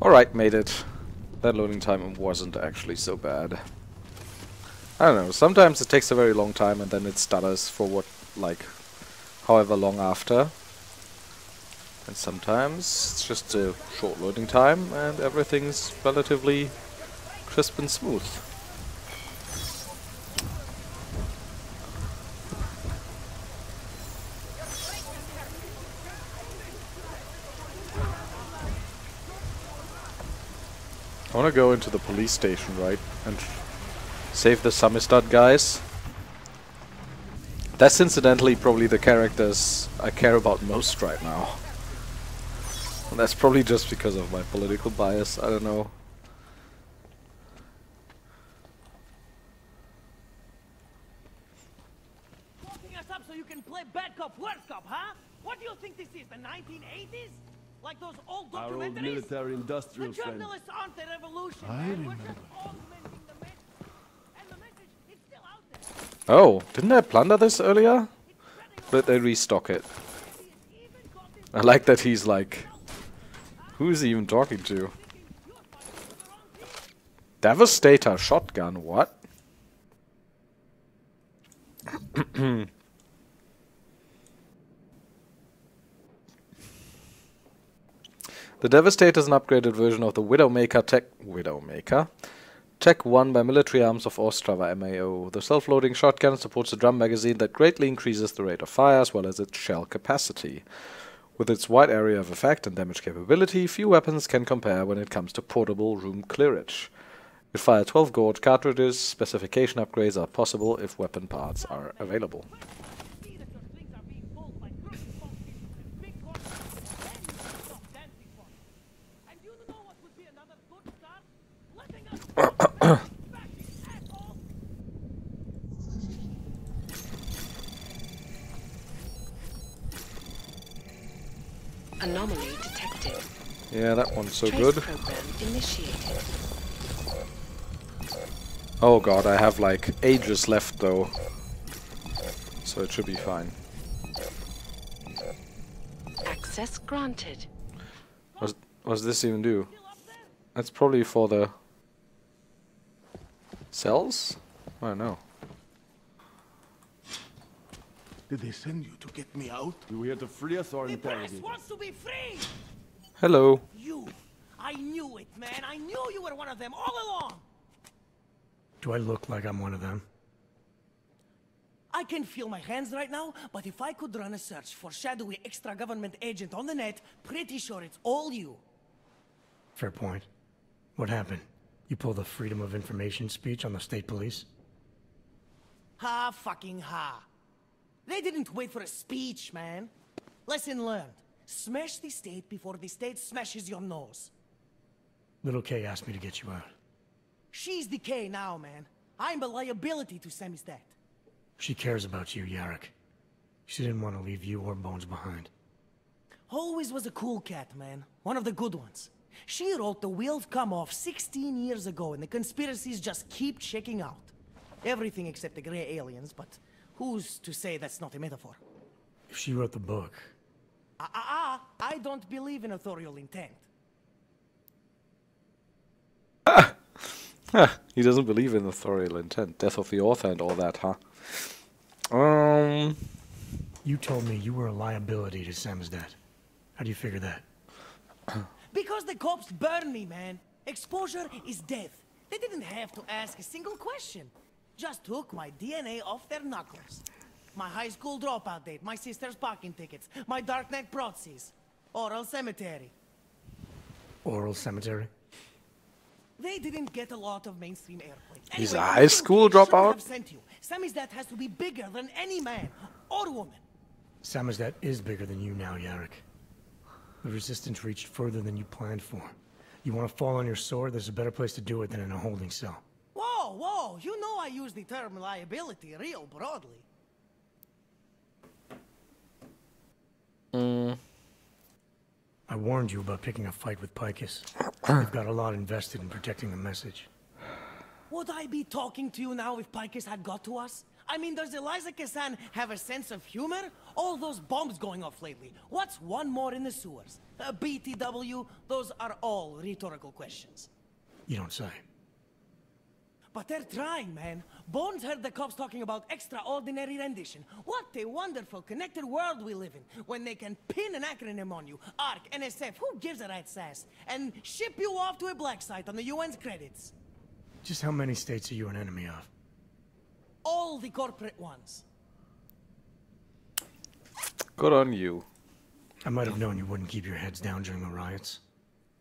Alright, made it. That loading time wasn't actually so bad. I don't know, sometimes it takes a very long time and then it stutters for what, like, however long after. And sometimes it's just a short loading time and everything's relatively crisp and smooth. I want to go into the police station, right, and save the Samizdat guys. That's incidentally probably the characters I care about most right now. And that's probably just because of my political bias, I don't know. Locking us up so you can play bad cop, worse cop, huh? What do you think this is, the 1980s? Like those old documentaries? Our old military-industrial The friend. journalists aren't the revolution, I man. remember. We're just augmenting the message. And the message is still out there. Oh, didn't I plunder this earlier? But they restock it. I like that he's like... Who is he even talking to? Devastator shotgun, what? The Devastator is an upgraded version of the Widowmaker Tech 1 by Military Arms of Ostrava MAO. The self-loading shotgun supports a drum magazine that greatly increases the rate of fire as well as its shell capacity. With its wide area of effect and damage capability, few weapons can compare when it comes to portable room clearage. It fires 12 gauge cartridges. Specification upgrades are possible if weapon parts are available. Anomaly detected. Yeah, that one's so Trace good. program initiated. Oh god, I have like ages left though. So it should be fine. Access granted. What does this even do? That's probably for the cells? I don't know. Did they send you to get me out? We were here to free us or The press interrogate us. wants to be free! Hello. You! I knew it, man! I knew you were one of them all along! Do I look like I'm one of them? I can feel my hands right now, but if I could run a search for shadowy extra-government agent on the net, pretty sure it's all you. Fair point. What happened? You pulled the Freedom of Information speech on the state police? Ha fucking ha. They didn't wait for a speech, man. Lesson learned. Smash the state before the state smashes your nose. Little K asked me to get you out. She's the K now, man. I'm a liability to Samizdat. She cares about you, Yarek. She didn't want to leave you or Bones behind. Always was a cool cat, man. One of the good ones. She wrote The Wheels Come Off 16 years ago, and the conspiracies just keep checking out. Everything except the gray aliens, but who's to say that's not a metaphor? If she wrote the book... I don't believe in authorial intent. He doesn't believe in authorial intent. Death of the author and all that, huh? You told me you were a liability to Samizdat. How do you figure that? Because the cops burn me, man. Exposure is death. They didn't have to ask a single question. Just took my DNA off their knuckles. My high school dropout date, my sister's parking tickets, my darknet proxies. Oral cemetery. Oral cemetery? They didn't get a lot of mainstream airplay. He's a Anyway, high school should dropout? have sent you. Samizdat has to be bigger than any man or woman. Samizdat is bigger than you now, Yarek. The resistance reached further than you planned for. You want to fall on your sword, there's a better place to do it than in a holding cell. Whoa, whoa, you know I use the term liability real broadly. I warned you about picking a fight with Pacifist. They've got a lot invested in protecting the message. Would I be talking to you now if Pacifist had got to us? I mean, does Eliza Kazan have a sense of humor? All those bombs going off lately. What's one more in the sewers? BTW, those are all rhetorical questions. You don't say. But they're trying, man. Bones heard the cops talking about extraordinary rendition. What a wonderful, connected world we live in, when they can pin an acronym on you, ARC, NSF, who gives a rat's ass, and ship you off to a black site on the UN's credits. Just how many states are you an enemy of? All the corporate ones. Good on you. I might have known you wouldn't keep your heads down during the riots.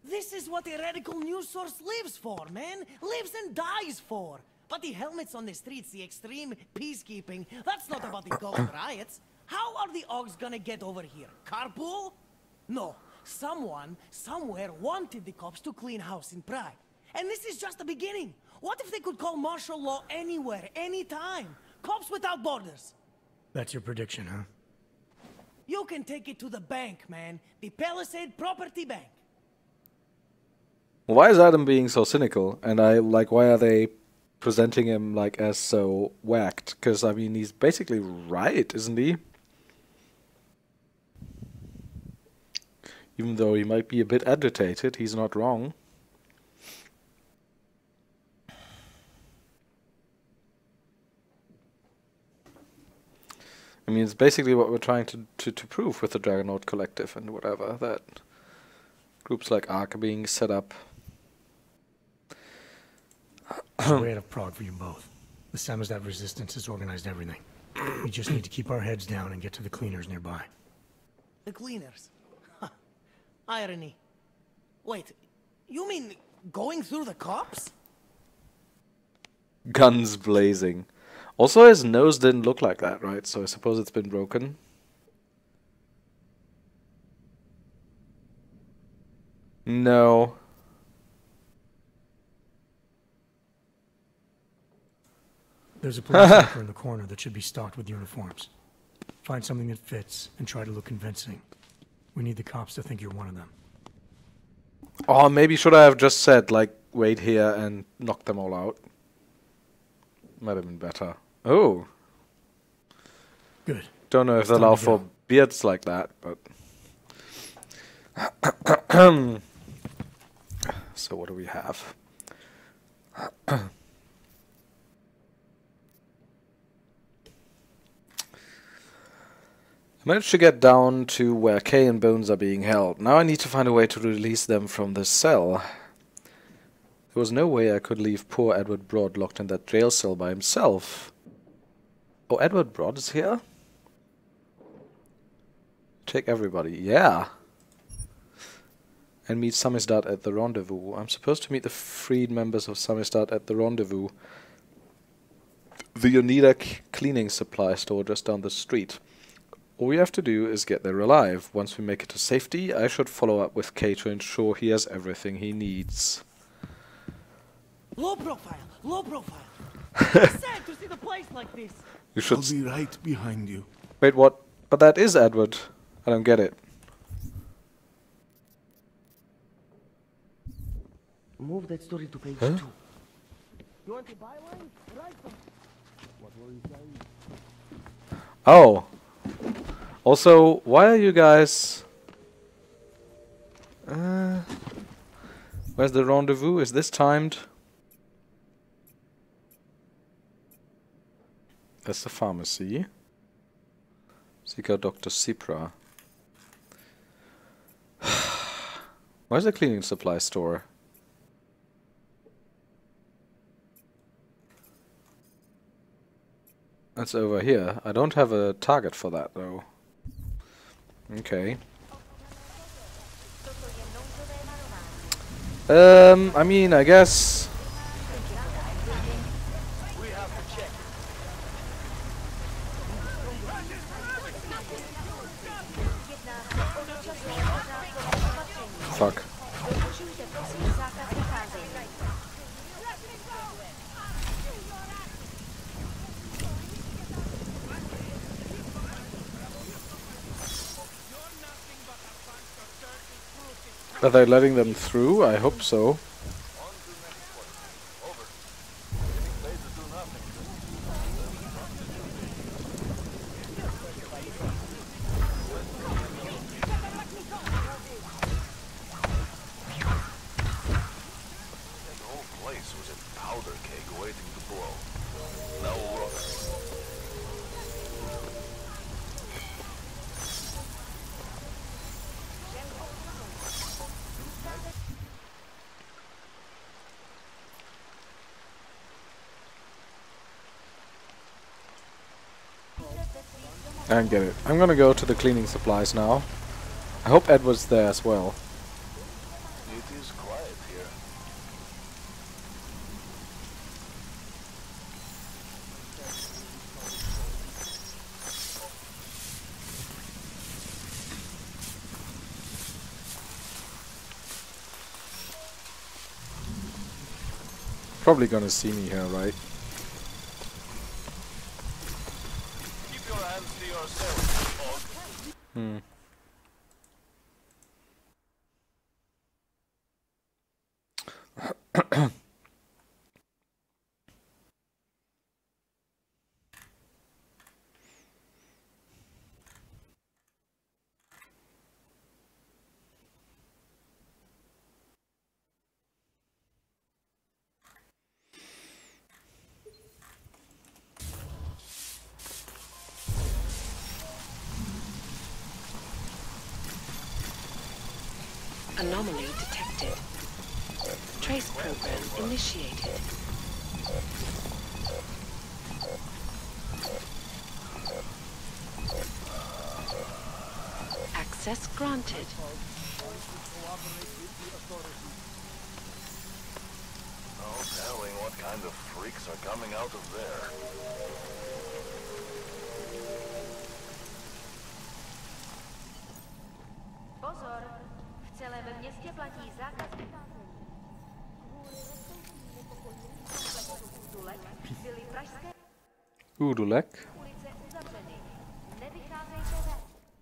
This is what a radical news source lives for, man. Lives and dies for. But the helmets on the streets, the extreme peacekeeping, that's not about the ghost riots. How are the Augs gonna get over here? Carpool? No. Someone, somewhere wanted the cops to clean house in Prague. And this is just the beginning. What if they could call martial law anywhere, anytime? Cops without borders. That's your prediction, huh? You can take it to the bank, man. The Palisade Property Bank. Why is Adam being so cynical? And why are they presenting him like as so whacked? Because I mean, he's basically right, isn't he? Even though he might be a bit agitated, he's not wrong. I mean, it's basically what we're trying to prove with the Dragonaut Collective and whatever, that groups like ARC are being set up. There's a way out of Prague for you both. The Samizdat resistance has organized everything. We just need to keep our heads down and get to the cleaners nearby. The cleaners? Irony. Wait, you mean going through the cops? Guns blazing. Also, his nose didn't look like that, right? So I suppose it's been broken. No. There's a police bunker in the corner that should be stocked with uniforms. Find something that fits and try to look convincing. We need the cops to think you're one of them. Oh, maybe should I have just said, like, wait here and knock them all out? Might have been better. Oh. Good. Don't know if they'll allow for beards like that, but... So what do we have? I managed to get down to where Kay and Bones are being held. Now I need to find a way to release them from this cell. There was no way I could leave poor Edward Broad locked in that jail cell by himself. Oh, Edward Broad is here? Take everybody. Yeah. And meet Samizdat at the rendezvous. I'm supposed to meet the freed members of Samizdat at the rendezvous. The Oneida cleaning supply store just down the street. All we have to do is get there alive. Once we make it to safety, I should follow up with Kay to ensure he has everything he needs. Low profile, low profile. It's sad to see the place like this. You should I'll be right behind you. wait, what? But that is Edward. I don't get it. Move that story to page 2. You want the byline? Write them. Oh. Also, why are you guys... where's the rendezvous? Is this timed? That's the pharmacy. Seek out Dr. Cipra. Where's the cleaning supply store? That's over here. I don't have a target for that, though. Okay. I mean, I guess... Fuck. Are they letting them through? I hope so. I get it. I'm gonna go to the cleaning supplies now. I hope Edward's there as well. It is quiet here. Probably gonna see me here, right? Keep your hands to yourself, dog. Anomaly detected. Trace program initiated. Access granted. No telling what kind of freaks are coming out of there. Pozor, v celém městě platí zákaz vycházení. Kvůli rostoucím nepokojům komplexu Dulek byly pražské Udulek. ulice uzavřeny. Nevycházejte ven.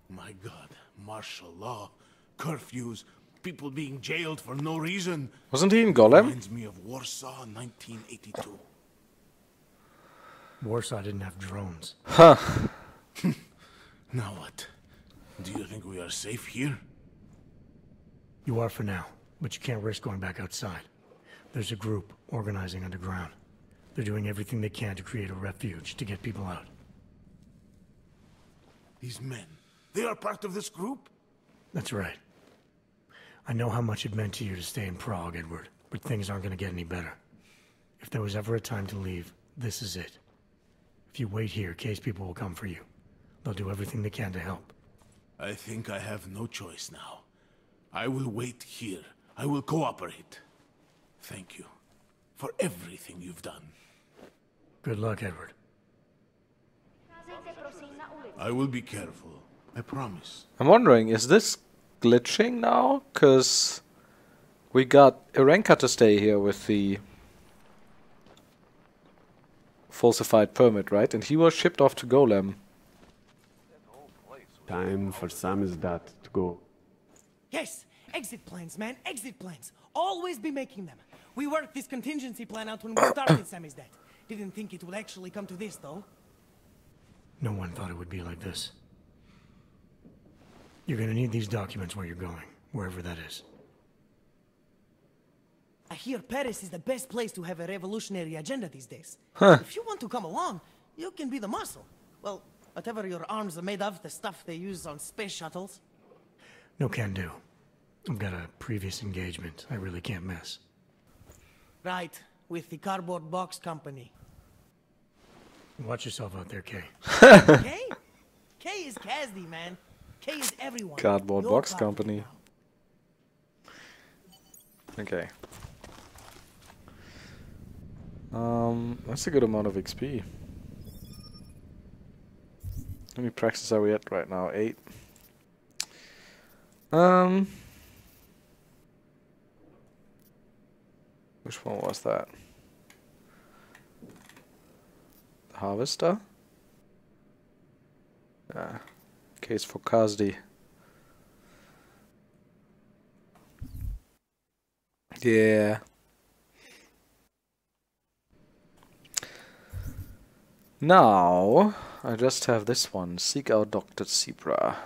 My God, martial law, curfews, people being jailed for no reason. Wasn't he in Golem? Reminds me of Warsaw 1982. Warsaw didn't have drones. Huh. Now what? Do you think we are safe here? You are for now, but you can't risk going back outside. There's a group organizing underground. They're doing everything they can to create a refuge to get people out. These men, they are part of this group? That's right. I know how much it meant to you to stay in Prague, Edward, but things aren't going to get any better. If there was ever a time to leave, this is it. If you wait here, Kay's people will come for you. They'll do everything they can to help. I think I have no choice now. I will wait here. I will cooperate. Thank you for everything you've done. Good luck, Edward. Vycházejte prosím na ulici. I will be careful. I promise. I'm wondering, is this glitching now? Cause we got Irenka to stay here with the falsified permit, right? And he was shipped off to Golem. Time for Samizdat to go. Yes, exit plans, man, exit plans. Always be making them. We worked this contingency plan out when we started Samizdat. Didn't think it would actually come to this, though. No one thought it would be like this. You're gonna need these documents where you're going, wherever that is. I hear Paris is the best place to have a revolutionary agenda these days. Huh. If you want to come along, you can be the muscle. Well, whatever your arms are made of, the stuff they use on space shuttles. No can do. I've got a previous engagement I really can't miss. Right, with the cardboard box company. Watch yourself out there, Kay. Kay? Kay is Kazdi, man. Kay is everyone. Cardboard Your box cardboard company. now. Okay. That's a good amount of XP. How many praxis are we at right now? 8. Which one was that? The harvester? Ah, case for Kazdi. Yeah. Now, I just have this one. Seek out Dr. Zebra.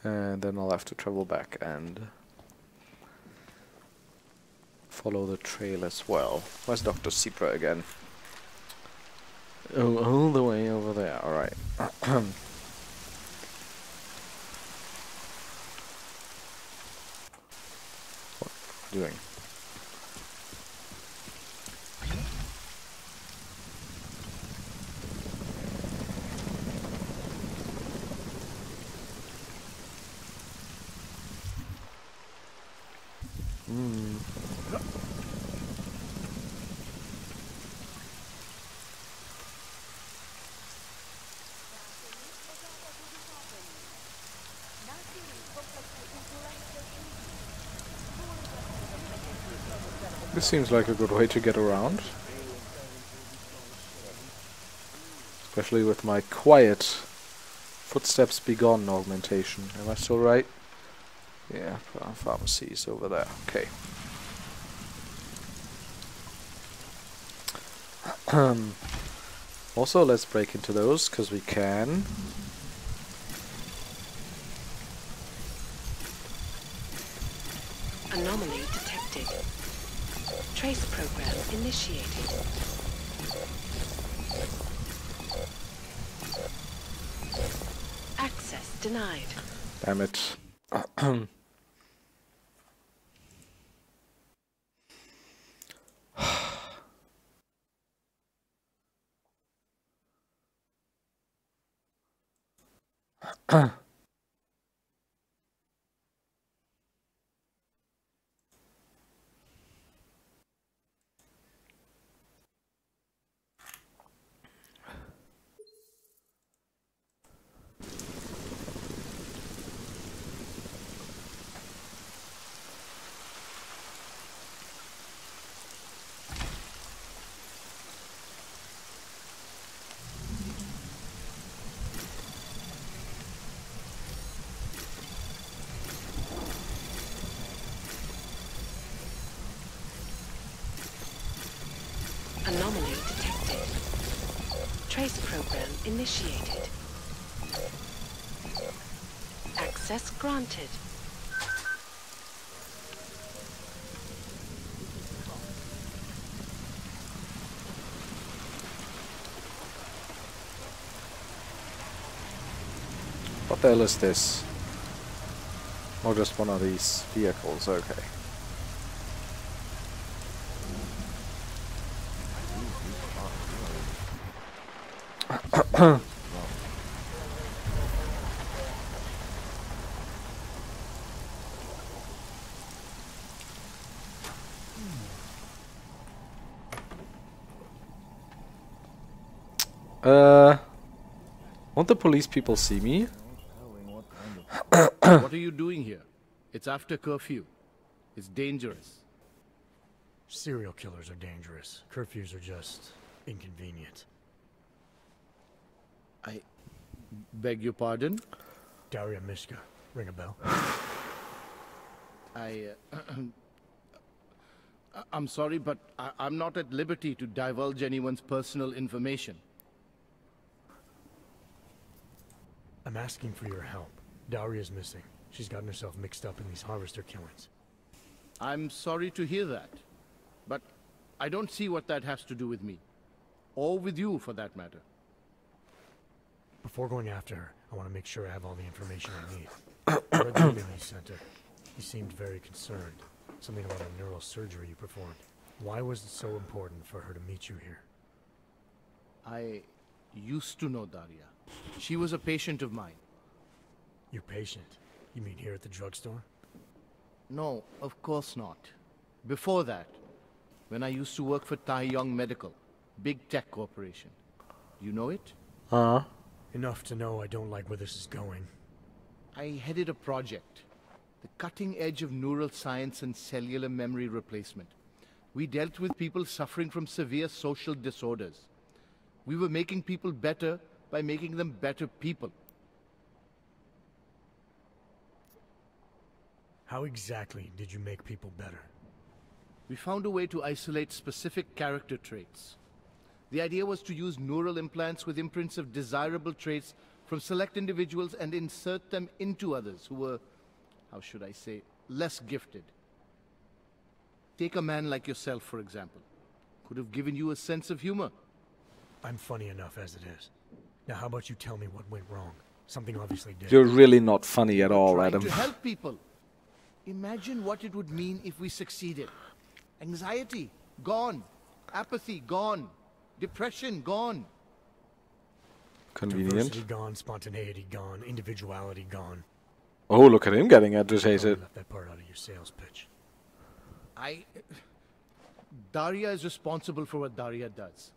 And then I'll have to travel back and follow the trail as well. Where's Dr. Zebra again? Oh, all the way over there. Alright. Doing. This seems like a good way to get around. Especially with my quiet footsteps be gone augmentation. Am I still right? Yeah, pharmacy is over there. Okay. Also, let's break into those, because we can. Anomaly detected. Trace program initiated. Access denied. Damn it. Anomaly detected. Trace program initiated. Access granted. What the hell is this? Or just one of these vehicles, okay. Won't the police people see me? What are you doing here? It's after curfew. It's dangerous. Serial killers are dangerous. Curfews are just inconvenient. I beg your pardon? Daria Myska. Ring a bell? I'm sorry, but I'm not at liberty to divulge anyone's personal information. I'm asking for your help. Daria's missing. She's gotten herself mixed up in these harvester killings. I'm sorry to hear that, but I don't see what that has to do with me. Or with you, for that matter. Before going after her, I want to make sure I have all the information I need. I read the email you sent her. You seemed very concerned. Something about a neural surgery you performed. Why was it so important for her to meet you here? I used to know Daria. She was a patient of mine. Your patient? You mean here at the drugstore? No, of course not. Before that, when I used to work for Tai Yong Medical, big tech corporation. You know it? Enough to know I don't like where this is going. I headed a project. The cutting edge of neural science and cellular memory replacement. We dealt with people suffering from severe social disorders. We were making people better by making them better people. How exactly did you make people better? We found a way to isolate specific character traits. The idea was to use neural implants with imprints of desirable traits from select individuals and insert them into others who were, how should I say, less gifted. Take a man like yourself, for example. Could have given you a sense of humor. I'm funny enough as it is. Now how about you tell me what went wrong? Something obviously did. You're really not funny at all, Trying Adam. to help people. Imagine what it would mean if we succeeded. Anxiety, gone. Apathy, gone. Depression, gone. Convenient. Diversity gone, spontaneity gone, individuality gone. Oh, look at him getting Probably agitated. left that part out of your sales pitch. Daria is responsible for what Daria does.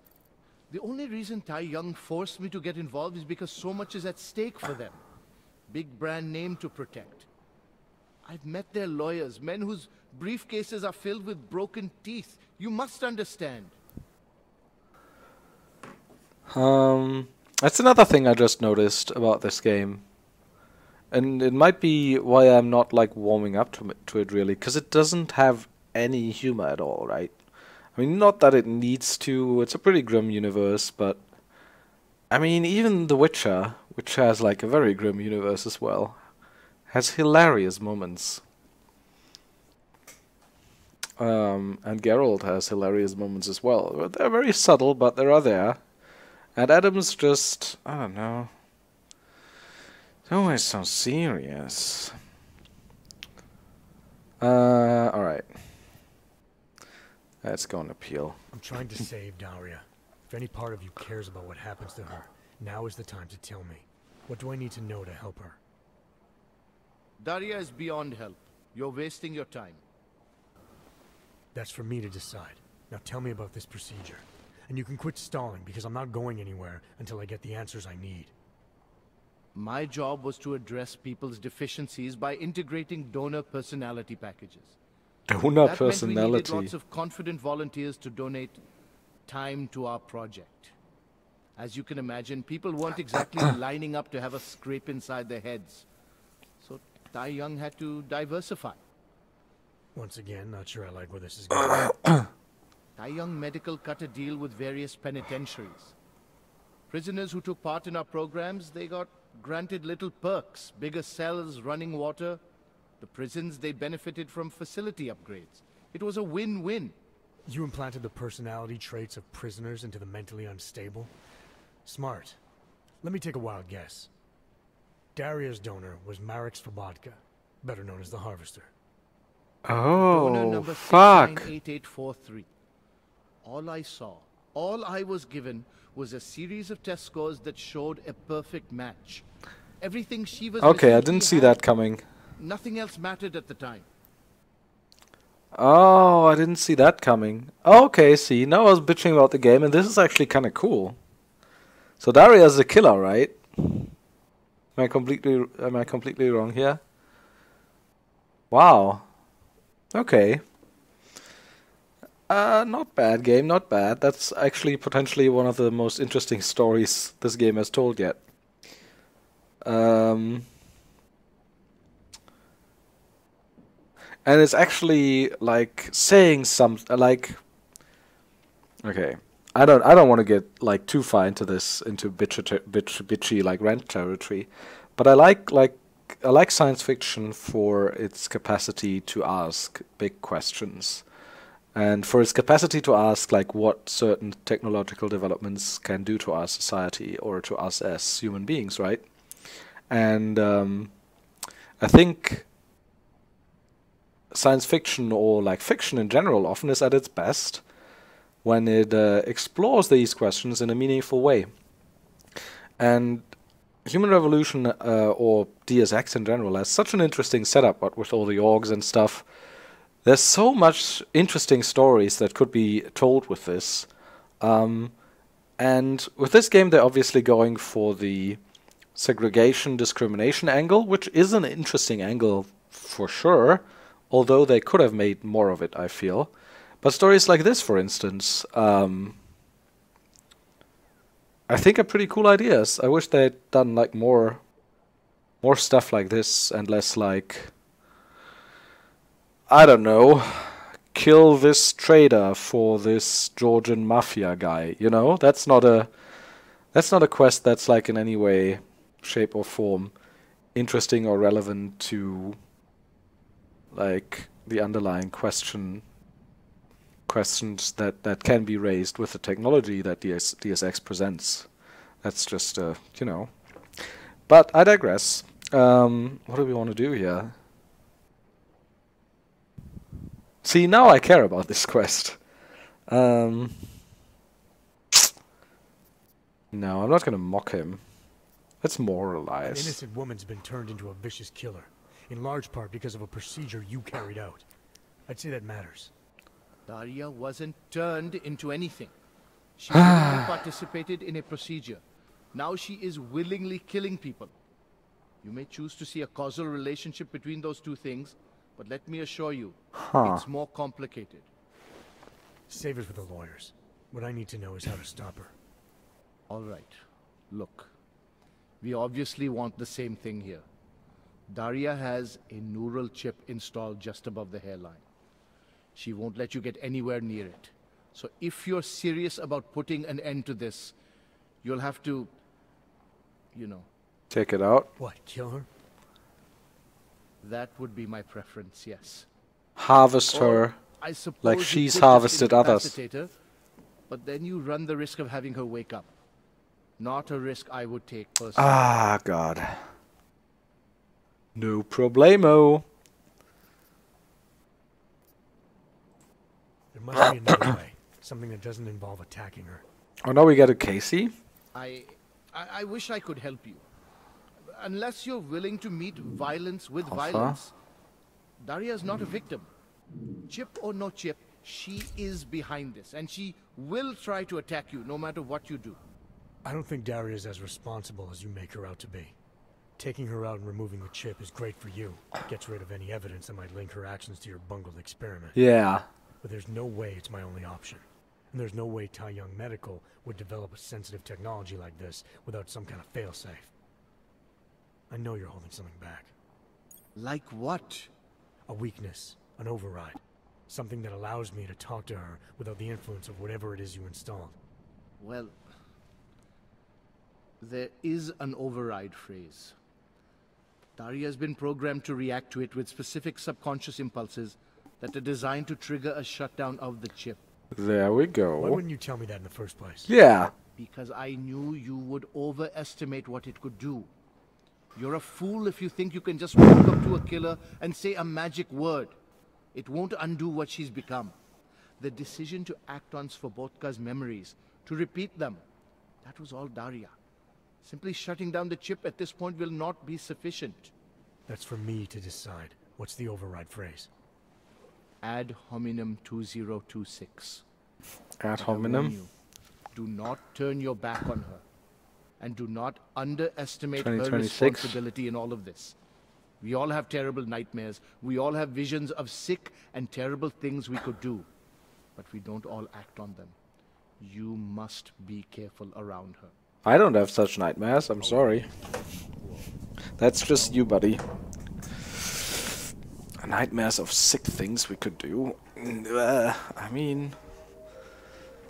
The only reason Tai Yong forced me to get involved is because so much is at stake for them. Big brand name to protect. I've met their lawyers, men whose Briefcases are filled with broken teeth. You must understand. That's another thing I just noticed about this game. And it might be why I'm not like warming up to it really, because it doesn't have any humor at all, right? I mean, not that it needs to, it's a pretty grim universe, but I mean, even The Witcher, which has like a very grim universe as well, has hilarious moments. And Geralt has hilarious moments as well. They're very subtle, but they are there. And Adam's just, I don't know, it's always so serious. Alright. Let's go and appeal. I'm trying to save Daria. If any part of you cares about what happens to her, now is the time to tell me. What do I need to know to help her? Daria is beyond help. You're wasting your time. That's for me to decide. Now tell me about this procedure. And you can quit stalling, because I'm not going anywhere until I get the answers I need. My job was to address people's deficiencies by integrating donor personality packages. Donor That personality. meant we needed lots of confident volunteers to donate time to our project. As you can imagine, people weren't exactly lining up to have a scrape inside their heads. So Tai Young had to diversify. Once again, not sure I like where this is going. Tai Young Medical cut a deal with various penitentiaries. Prisoners who took part in our programs, they got granted little perks, bigger cells, running water. The prisons, they benefited from facility upgrades. It was a win-win. You implanted the personality traits of prisoners into the mentally unstable? Smart. Let me take a wild guess. Daria's donor was Marek Svobotka, better known as the Harvester. Donor Oh, number fuck. 698843. All I saw, all I was given, was a series of test scores that showed a perfect match. Everything she was Okay, missing, I didn't he see had. that coming. Nothing else mattered at the time. Oh, I didn't see that coming. Okay, see, now I was bitching about the game, and this is actually kind of cool. So Daria's the killer, right? Am I completely wrong here? Wow. Okay. Not bad game, not bad. That's actually potentially one of the most interesting stories this game has told yet. And it's actually like saying like, okay, I don't want to get like too far into this, into bitchy like rant territory, but I like science fiction for its capacity to ask big questions, and for its capacity to ask like what certain technological developments can do to our society or to us as human beings, right? And I think science fiction, or like fiction in general, often is at its best when it explores these questions in a meaningful way. And Human Revolution, or Deus Ex in general, has such an interesting setup, what with all the orgs and stuff. There's so much interesting stories that could be told with this. And with this game, they're obviously going for the segregation, discrimination angle, which is an interesting angle for sure, although they could have made more of it, I feel. But stories like this, for instance, I think are pretty cool ideas. I wish they'd done like more stuff like this and less like, I don't know, kill this trader for this Georgian mafia guy. You know, that's not a quest that's like in any way, shape or form interesting or relevant to like the underlying questions that can be raised with the technology that DSX presents. That's just, you know. But I digress. What do we want to do here? See, now I care about this quest. No, I'm not going to mock him. Let's moralize. An innocent woman's been turned into a vicious killer, in large part because of a procedure you carried out. I'd say that matters. Daria wasn't turned into anything. She willingly participated in a procedure. Now she is willingly killing people. You may choose to see a causal relationship between those two things, But let me assure you, Huh. it's more complicated. Save it for the lawyers. What I need to know is how to stop her. All right. Look, we obviously want the same thing here. Daria has a neural chip installed just above the hairline. She won't let you get anywhere near it. So if you're serious about putting an end to this, you'll have to, you know, Take it out. What, kill her? that would be my preference, yes. Harvest her. I suppose like you she's could just harvested others. incapacitate her, but then you run the risk of having her wake up. Not a risk I would take personally. Ah, God. No problemo. There must be another way. Something that doesn't involve attacking her. Oh, now we get a Casey. I wish I could help you. Unless you're willing to meet violence with Offer. violence, Daria's not a victim. Chip or no chip, she is behind this, and she will try to attack you no matter what you do. I don't think Daria's as responsible as you make her out to be. Taking her out and removing the chip is great for you. It gets rid of any evidence that might link her actions to your bungled experiment. Yeah. But there's no way it's my only option. And there's no way Tai Young Medical would develop a sensitive technology like this without some kind of failsafe. I know you're holding something back. Like what? A weakness, an override. Something that allows me to talk to her without the influence of whatever it is you installed. Well, there is an override phrase. Daria has been programmed to react to it with specific subconscious impulses that are designed to trigger a shutdown of the chip. There we Why go. wouldn't you tell me that in the first place? Yeah. Because I knew you would overestimate what it could do. You're a fool if you think you can just walk up to a killer and say a magic word. It won't undo what she's become. The decision to act on Svobodka's memories, to repeat them, that was all Daria. Simply shutting down the chip at this point will not be sufficient. That's for me to decide. What's the override phrase? Ad hominem 2026. Ad I warn hominem. you, do not turn your back on her. And do not underestimate her 2026. responsibility in all of this. We all have terrible nightmares. We all have visions of sick and terrible things we could do. But we don't all act on them. You must be careful around her. I don't have such nightmares. I'm sorry. That's just you, buddy. Nightmares of sick things we could do. I mean,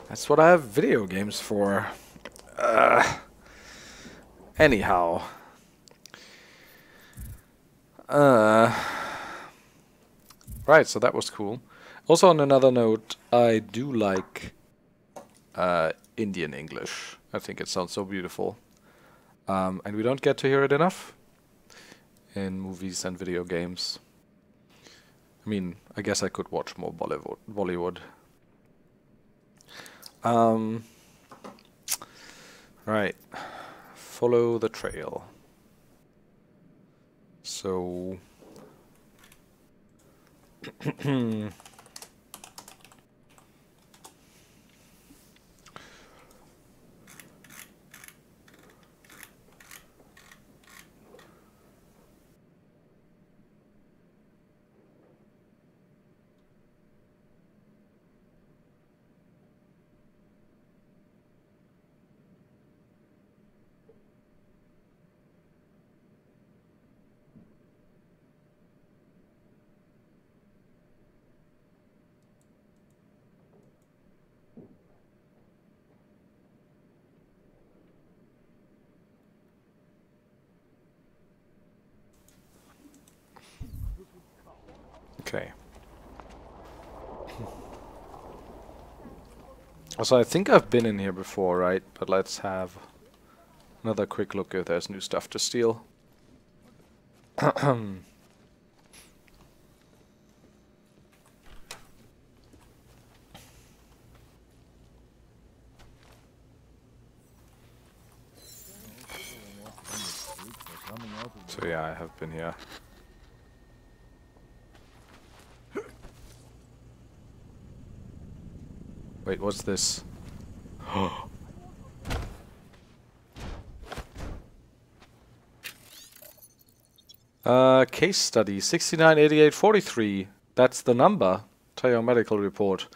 that's what I have video games for. Anyhow. Right, so that was cool. Also, on another note, I do like Indian English. I think it sounds so beautiful. And we don't get to hear it enough in movies and video games. I mean, I guess I could watch more Bollywood. Right. Follow the trail. So... Okay. Also, I think I've been in here before, right? But let's have another quick look if there's new stuff to steal. So yeah, I have been here. Wait, what's this? Case study 698843. That's the number. Tayo medical report.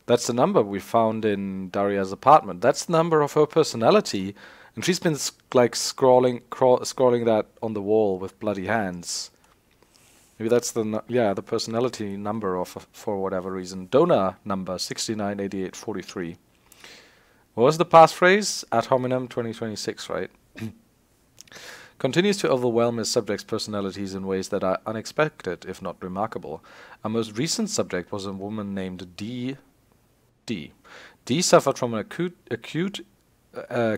That's the number we found in Daria's apartment. That's the number of her personality, and she's been like scrawling that on the wall with bloody hands. Maybe that's the personality number of for whatever reason. Donor number 698843. What was the passphrase? Ad hominem 2026, right? Continues to overwhelm his subject's personalities in ways that are unexpected, if not remarkable. Our most recent subject was a woman named D. D suffered from an acute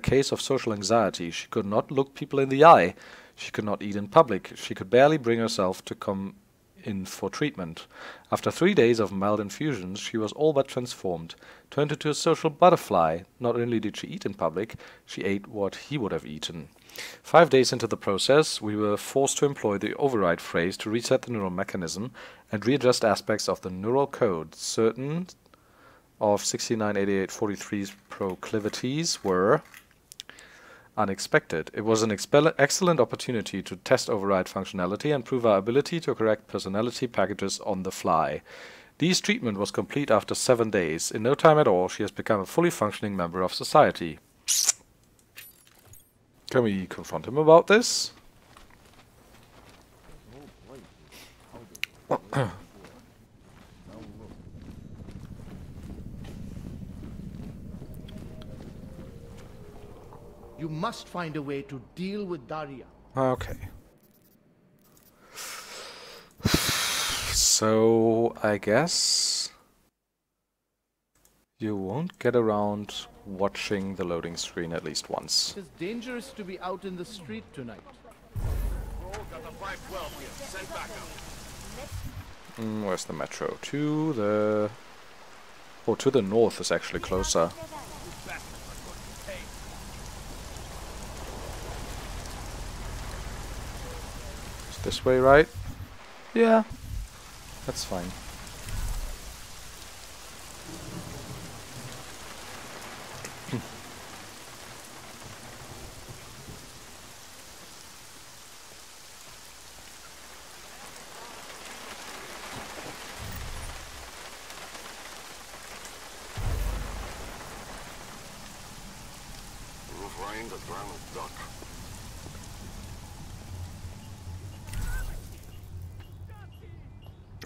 case of social anxiety. She could not look people in the eye. She could not eat in public. She could barely bring herself to come in for treatment. After 3 days of mild infusions, she was all but transformed, turned into a social butterfly. Not only did she eat in public, she ate what he would have eaten. 5 days into the process, we were forced to employ the override phrase to reset the neural mechanism and readjust aspects of the neural code. Certain of 698843's proclivities were unexpected. It was an excellent opportunity to test override functionality and prove our ability to correct personality packages on the fly. Dee's treatment was complete after 7 days. In no time at all, she has become a fully functioning member of society. Can we confront him about this? You must find a way to deal with Daria. Okay. So, I guess you won't get around watching the loading screen at least once. It's dangerous to be out in the street tonight. Where's the metro? To the... Oh, to the north is actually closer. It's this way, right? Yeah. That's fine.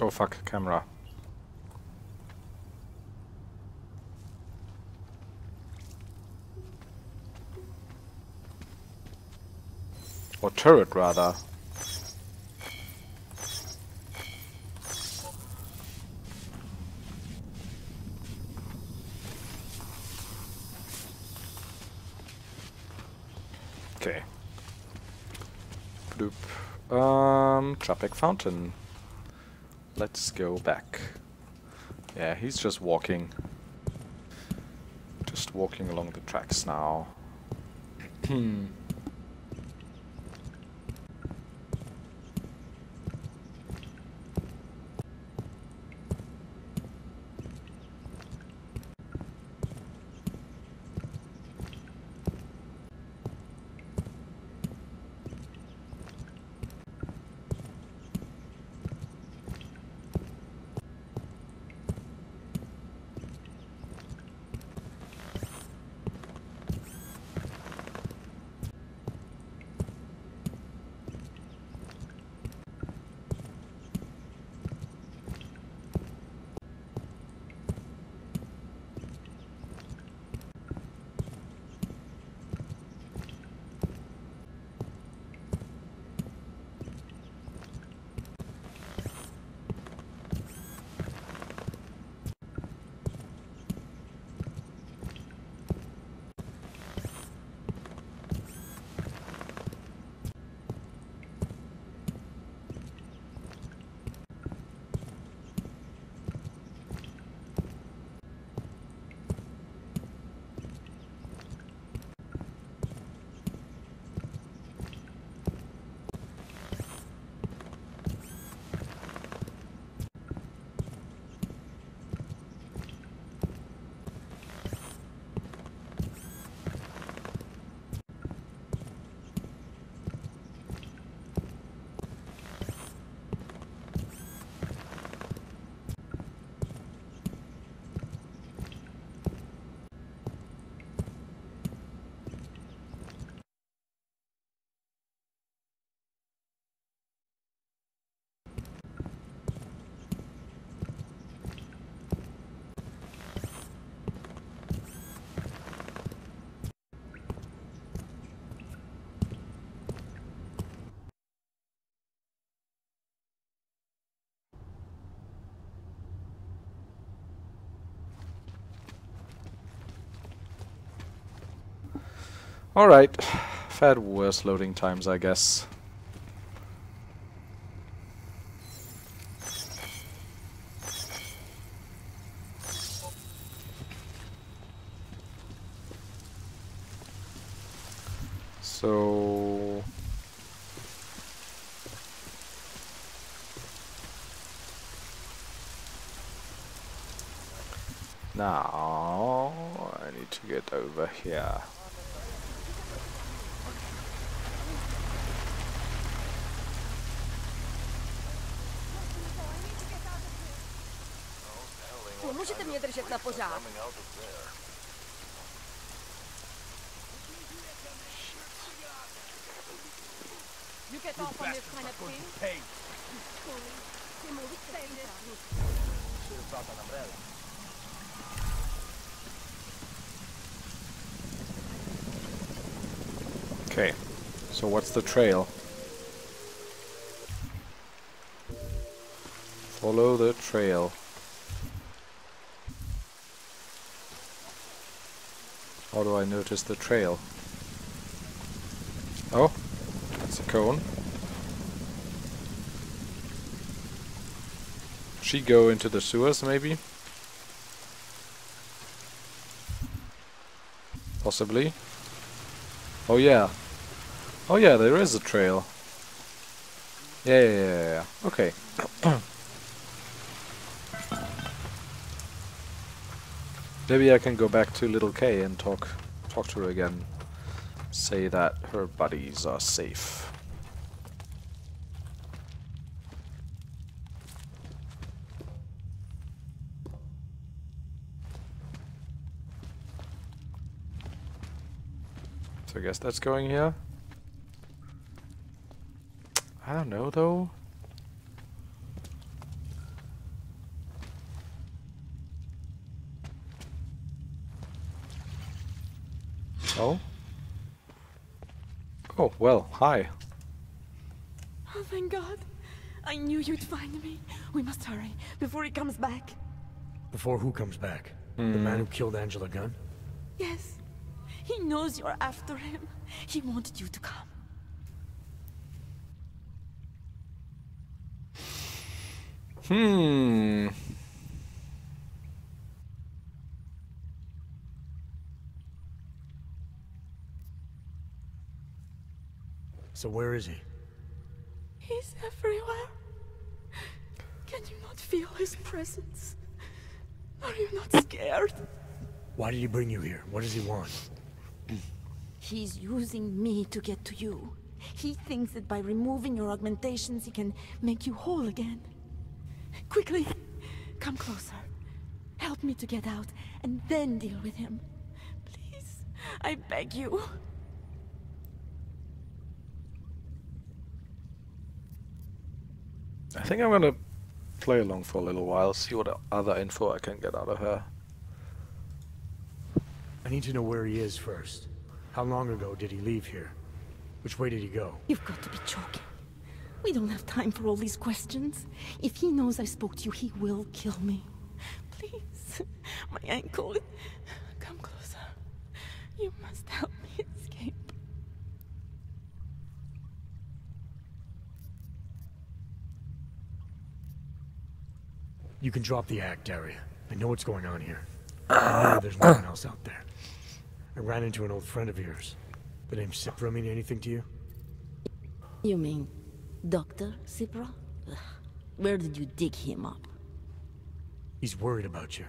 Oh fuck, camera. Or turret, rather. Okay. Bloop. Tropic Fountain. Let's go back. Yeah, he's just walking. Just walking along the tracks now. Alright. I've had worse loading times, I guess. So... now I need to get over here. Můžete mě držet na pořád. You get off on this kind of thing? Hey. Okay, so what's the trail? Follow the trail. How do I notice the trail? Oh, that's a cone. She go into the sewers, maybe? Possibly. Oh yeah. Oh yeah, there is a trail. Yeah. Okay. Maybe I can go back to Little K and talk to her again. Say that her buddies are safe. So I guess that's going here. I don't know though. Oh? Oh, well, hi. Oh, thank God. I knew you'd find me. We must hurry, before he comes back. Before who comes back? The man who killed Angela Gunn? Yes. He knows you're after him. He wanted you to come. So where is he? He's everywhere. Can you not feel his presence? Are you not scared? Why did he bring you here? What does he want? He's using me to get to you. He thinks that by removing your augmentations, he can make you whole again. Quickly, come closer. Help me to get out, and then deal with him. Please, I beg you. I think I'm gonna play along for a little while, see what other info I can get out of her. I need to know where he is first. How long ago did he leave here? Which way did he go? You've got to be joking. We don't have time for all these questions. If he knows I spoke to you, he will kill me. Please, my ankle. Come closer. You must help me escape. You can drop the act, Daria. I know what's going on here. I know there's no one else out there. I ran into an old friend of yours. The name Cipra mean anything to you? You mean Dr. Cipra? Ugh. Where did you dig him up? He's worried about you.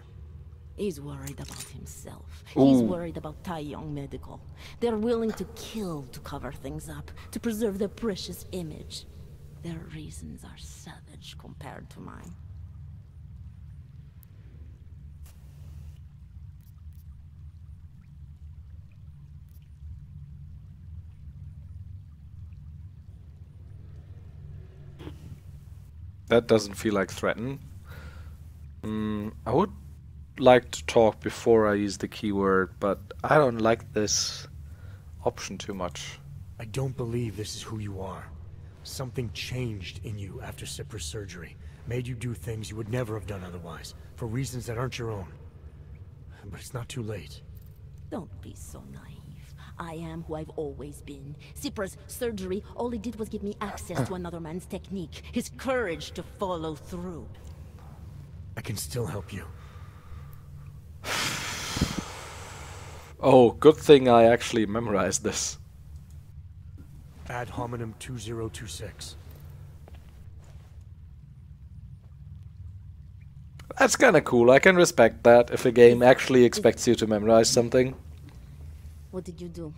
He's worried about himself. He's worried about Taiyong Medical. They're willing to kill to cover things up, to preserve their precious image. Their reasons are savage compared to mine. That doesn't feel like threaten. I would like to talk before I use the keyword, but I don't like this option too much. I don't believe this is who you are. Something changed in you after Cipra's surgery. Made you do things you would never have done otherwise, for reasons that aren't your own. But it's not too late. Don't be so naive. I am who I've always been. Sipra's surgery, all it did was give me access to another man's technique. His courage to follow through. I can still help you. Oh, good thing I actually memorized this. Ad hominem 2026. That's kinda cool. I can respect that if a game actually expects you to memorize something. What did you do?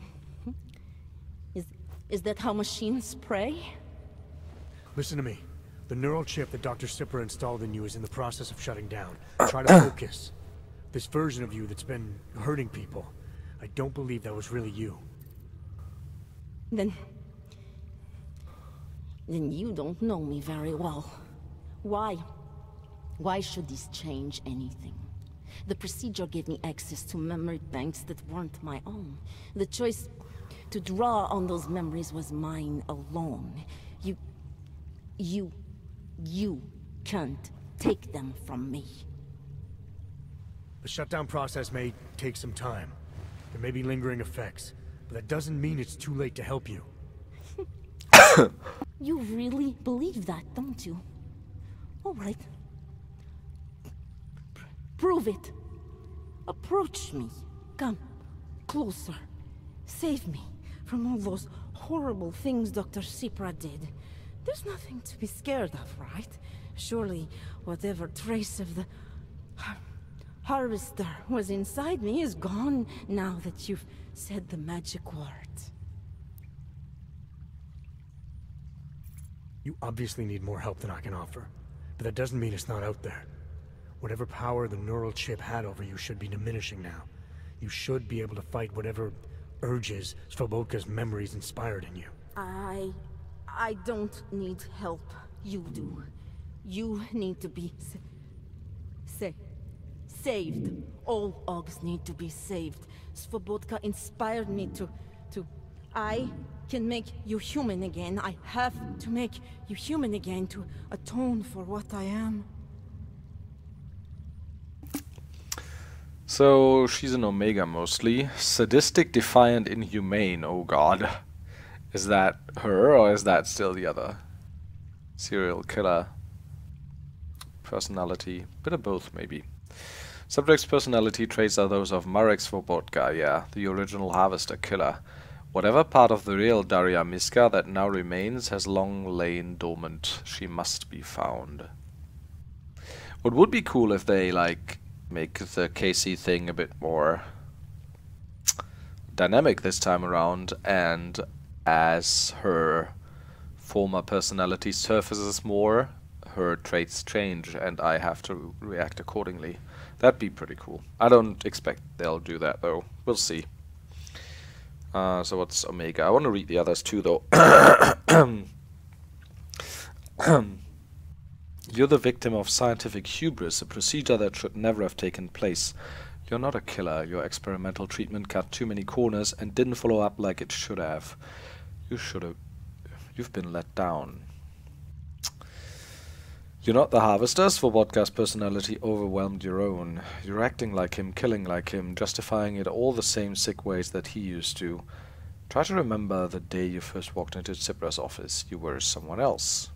Is that how machines pray? Listen to me. The neural chip that Dr. Sipper installed in you is in the process of shutting down. Try to focus. This version of you that's been hurting people, I don't believe that was really you. Then you don't know me very well. Why? Why should this change anything? The procedure gave me access to memory banks that weren't my own. The choice to draw on those memories was mine alone. You can't take them from me. The shutdown process may take some time. There may be lingering effects, but that doesn't mean it's too late to help you. You really believe that, don't you? All right. Prove it. Approach me. Come closer. Save me from all those horrible things Dr. Sipra did. There's nothing to be scared of, right? Surely whatever trace of the harvester was inside me is gone now that you've said the magic words. You obviously need more help than I can offer, but that doesn't mean it's not out there. Whatever power the neural chip had over you should be diminishing now. You should be able to fight whatever urges Svobodka's memories inspired in you. I don't need help. You do. You need to be saved. All Ogs need to be saved. Svobodka inspired me to... I can make you human again. I have to make you human again to atone for what I am. So, she's an Omega mostly. Sadistic, defiant, inhumane. Oh god. Is that her, or is that still the other? Serial killer. Personality. Bit of both, maybe. Subject's personality traits are those of Marek Svobodka, yeah, the original harvester killer. Whatever part of the real Daria Myska that now remains has long lain dormant. She must be found. What would be cool if they, like, make the Casey thing a bit more dynamic this time around, and as her former personality surfaces more, her traits change and I have to react accordingly. That'd be pretty cool. I don't expect they'll do that though. We'll see. So what's Omega? I want to read the others too though. You're the victim of scientific hubris, a procedure that should never have taken place. You're not a killer. Your experimental treatment cut too many corners and didn't follow up like it should have. You should have. You've been let down. You're not the harvester. Svobodka's personality overwhelmed your own. You're acting like him, killing like him, justifying it all the same sick ways that he used to. Try to remember the day you first walked into Tsipra's office. You were someone else.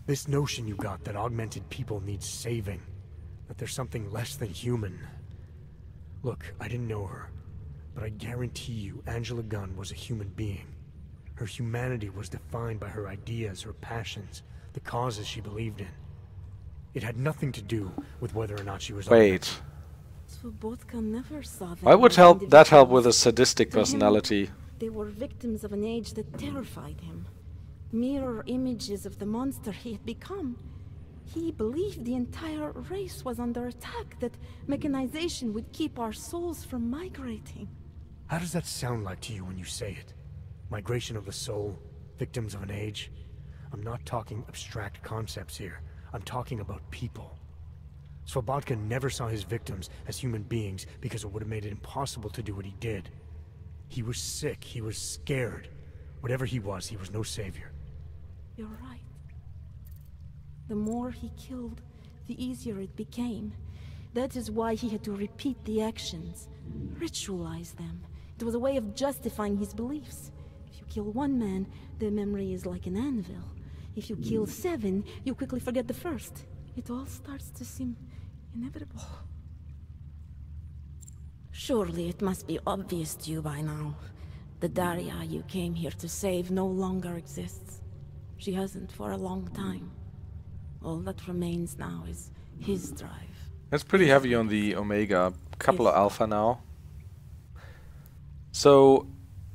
This notion you got that augmented people need saving, that there's something less than human. Look, I didn't know her, but I guarantee you Angela Gunn was a human being. Her humanity was defined by her ideas, her passions, the causes she believed in. It had nothing to do with whether or not she was... Wait. Svobodka never saw them. Why would that help with a sadistic personality? They were victims of an age that terrified him. Mirror images of the monster he had become. He believed the entire race was under attack, that mechanization would keep our souls from migrating. How does that sound like to you when you say it? Migration of the soul? Victims of an age? I'm not talking abstract concepts here. I'm talking about people. Svobodka never saw his victims as human beings because it would have made it impossible to do what he did. He was sick, he was scared. Whatever he was no savior. You're right. The more he killed, the easier it became. That is why he had to repeat the actions, ritualize them, It was a way of justifying his beliefs. If you kill one man, the memory is like an anvil. If you kill 7, you quickly forget the first. It all starts to seem inevitable. Surely it must be obvious to you by now. The Daria you came here to save no longer exists. She hasn't for a long time. All that remains now is his drive. It's pretty heavy on the Omega. Couple of Alpha now. So,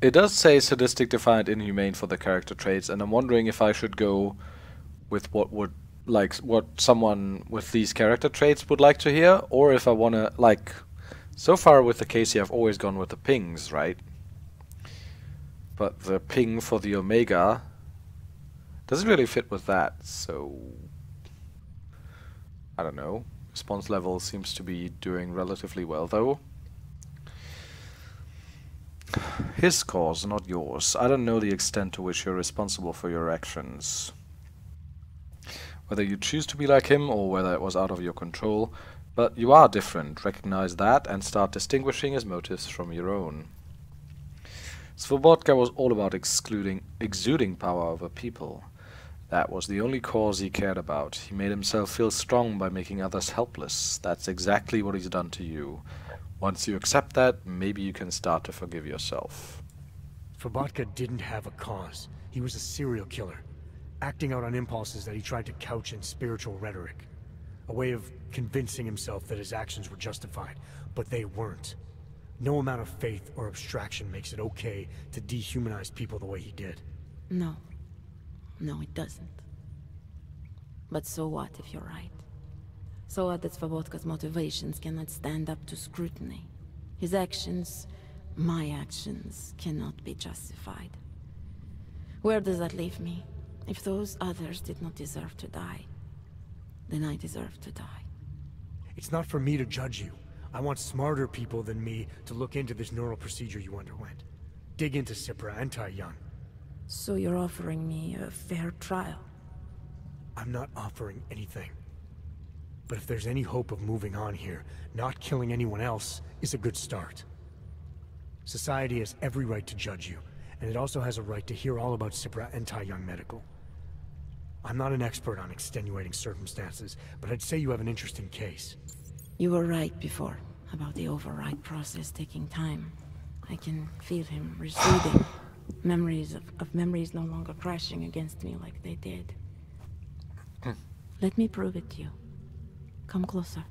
it does say sadistic, defiant, inhumane for the character traits, and I'm wondering if I should go with what would, like, what someone with these character traits would like to hear, or if I wanna, like, so far with the Casey I've always gone with the pings, right? But the ping for the Omega doesn't really fit with that, so I don't know. Response level seems to be doing relatively well, though. His cause, not yours. I don't know the extent to which you're responsible for your actions. Whether you choose to be like him, or whether it was out of your control, but you are different. Recognize that, and start distinguishing his motives from your own. Svoboda was all about exuding power over people. That was the only cause he cared about. He made himself feel strong by making others helpless. That's exactly what he's done to you. Once you accept that, maybe you can start to forgive yourself. Svoboda didn't have a cause. He was a serial killer, acting out on impulses that he tried to couch in spiritual rhetoric. A way of convincing himself that his actions were justified, but they weren't. No amount of faith or abstraction makes it okay to dehumanize people the way he did. No. No, it doesn't. But so what if you're right? So what that Svoboda's motivations cannot stand up to scrutiny? His actions, my actions, cannot be justified. Where does that leave me? If those others did not deserve to die, then I deserve to die. It's not for me to judge you. I want smarter people than me to look into this neural procedure you underwent. Dig into Cipra and Tai-Yun. So you're offering me a fair trial? I'm not offering anything. But if there's any hope of moving on here, not killing anyone else is a good start. Society has every right to judge you, and it also has a right to hear all about Cipra and Tai-Yun Medical. I'm not an expert on extenuating circumstances, but I'd say you have an interesting case. You were right before, about the override process taking time. I can feel him receding. Memories of memories no longer crashing against me like they did. Let me prove it to you. Come closer.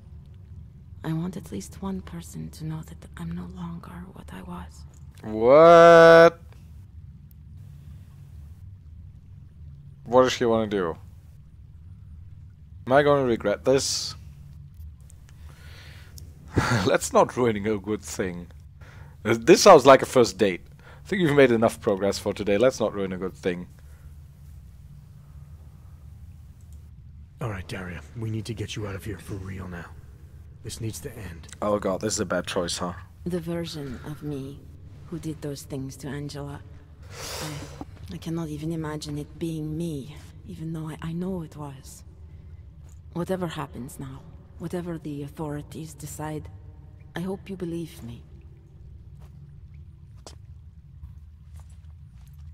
I want at least one person to know that I'm no longer what I was. What? What does she want to do? Am I going to regret this? Let's not ruin a good thing. This sounds like a first date. I think you've made enough progress for today. Let's not ruin a good thing. Alright, Daria. We need to get you out of here for real now. This needs to end. Oh god, this is a bad choice, huh? The version of me who did those things to Angela. I cannot even imagine it being me, even though I know it was. Whatever happens now, whatever the authorities decide, I hope you believe me.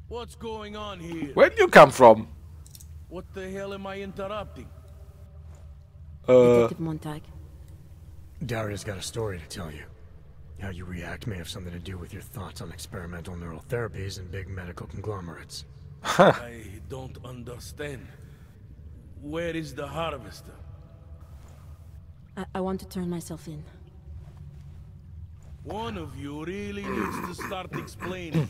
What's going on here? Where'd you come from? What the hell am I interrupting? Detective Montag. Daria's got a story to tell you. How you react may have something to do with your thoughts on experimental neural therapies and big medical conglomerates. I don't understand. Where is the harvester? I want to turn myself in. One of you really needs to start explaining.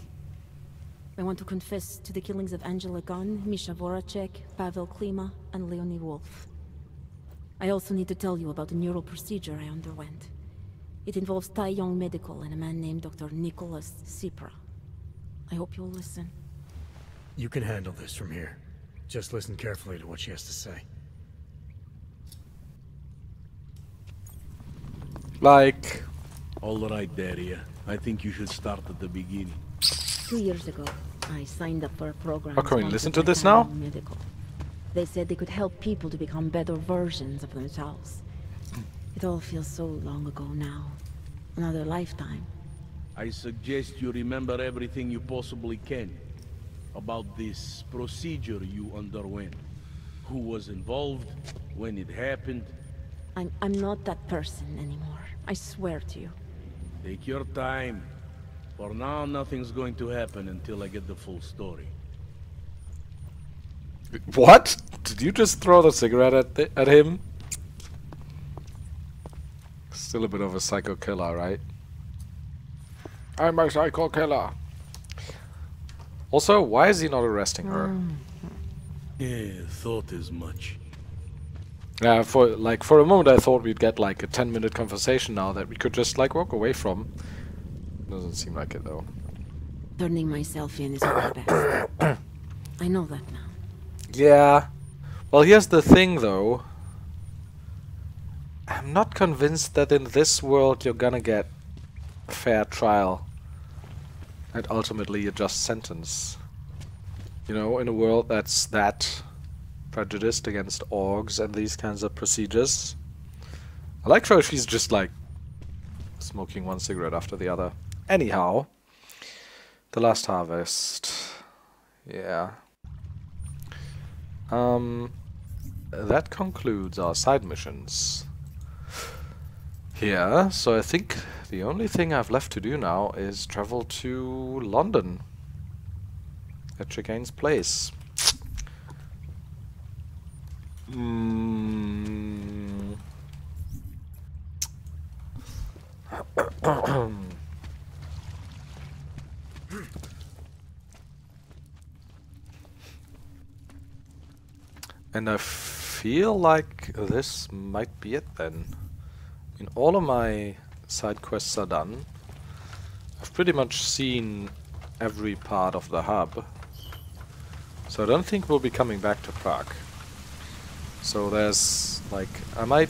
I want to confess to the killings of Angela Gunn, Misha Voracek, Pavel Klima, and Leonie Wolf. I also need to tell you about the neural procedure I underwent. It involves Tai-Yun Medical and a man named Dr. Nicholas Cipra. I hope you'll listen. You can handle this from here. Just listen carefully to what she has to say. Like... All right, Daria. I think you should start at the beginning. 2 years ago, I signed up for a program. Oh, can we listen to sponsored by this now? Tai-Yun Medical. They said they could help people to become better versions of themselves. It all feels so long ago now. Another lifetime. I suggest you remember everything you possibly can about this procedure you underwent. Who was involved, when it happened. I'm not that person anymore. I swear to you. Take your time. For now, nothing's going to happen until I get the full story. What? Did you just throw the cigarette at him? Still a bit of a psycho killer, right? I'm a psycho killer. Also, why is he not arresting her? Yeah, thought as much. For a moment I thought we'd get like a 10-minute conversation now that we could just like walk away from. Doesn't seem like it though. Turning myself in is for the best. I know that now. Yeah. Well, here's the thing though. I'm not convinced that in this world you're gonna get a fair trial and ultimately a just sentence. You know, in a world that's that prejudiced against orgs and these kinds of procedures. I like how she's just like smoking one cigarette after the other. Anyhow, the last harvest. Yeah. That concludes our side missions here, so I think the only thing I've left to do now is travel to London at Chicane's place. And I feel like this might be it then. I mean, all of my side quests are done. I've pretty much seen every part of the hub. So I don't think we'll be coming back to Prague. So there's, like, I might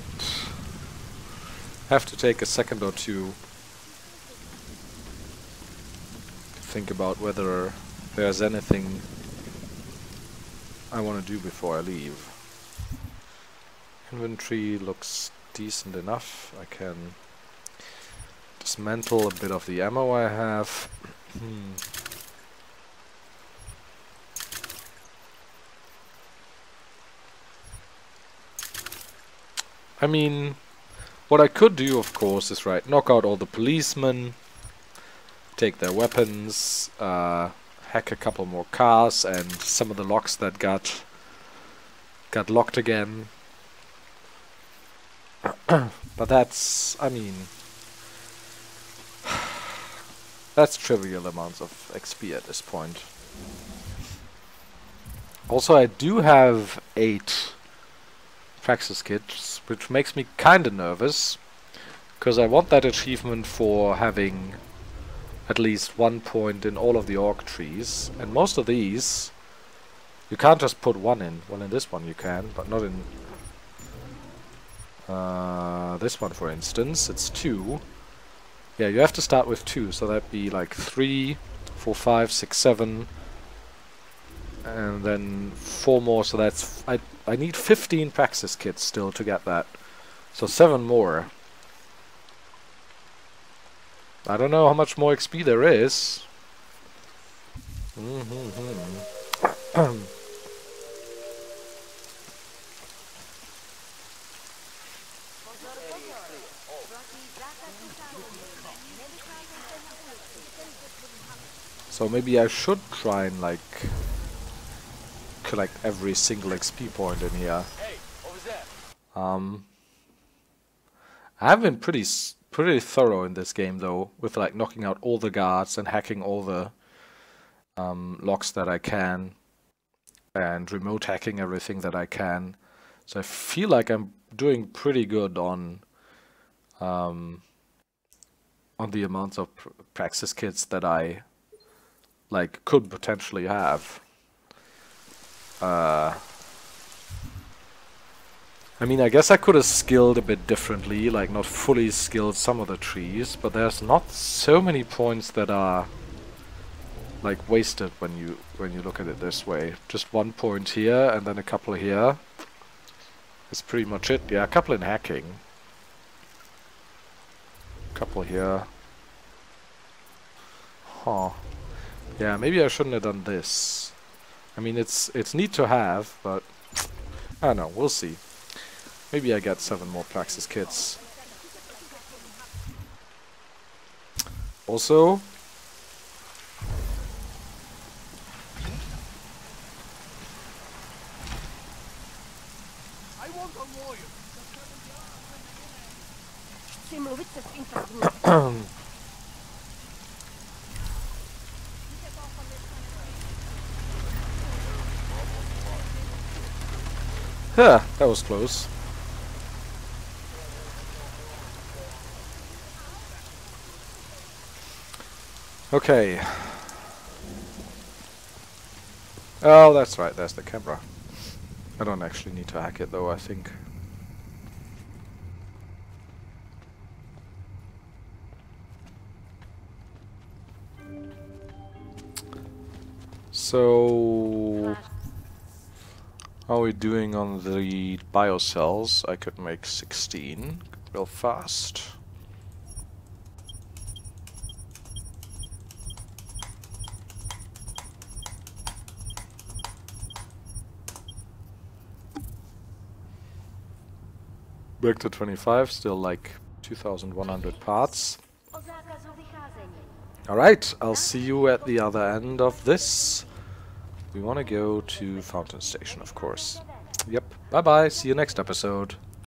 have to take a second or two to think about whether there's anything I want to do before I leave. Inventory looks decent enough. I can dismantle a bit of the ammo I have. I mean, what I could do, of course, is knock out all the policemen, take their weapons, hack a couple more cars and some of the locks that got locked again. But that's, I mean, that's trivial amounts of XP at this point. Also, I do have 8 Praxis kits, which makes me kinda nervous, because I want that achievement for having at least 1 point in all of the orc trees, and most of these you can't just put 1 in. Well, in this one you can, but not in this one, for instance. It's 2. Yeah, you have to start with 2, so that'd be like 3, 4, 5, 6, 7, and then 4 more, so that's... I need 15 Praxis kits still to get that. So 7 more. I don't know how much more XP there is. So maybe I should try and like collect every single XP point in here. I've been pretty thorough in this game though, with like knocking out all the guards and hacking all the locks that I can, and remote hacking everything that I can. So I feel like I'm doing pretty good on the amounts of Praxis kits that I like could potentially have. I mean, I guess I could have skilled a bit differently, like not fully skilled some of the trees, but there's not so many points that are like wasted when you look at it this way. Just 1 point here and then a couple here. That's pretty much it. Yeah, a couple in hacking. A couple here. Huh. Yeah, maybe I shouldn't have done this. I mean, it's neat to have, but I don't know. We'll see. Maybe I get 7 more Praxis kits. Also, yeah, that was close. Okay. Oh, that's right, there's the camera. I don't actually need to hack it though, I think. So, how are we doing on the biocells? I could make 16 real fast. Back to 25, still like 2,100 parts. Alright, I'll see you at the other end of this. We want to go to Fountain Station, of course. Yep, bye bye, see you next episode.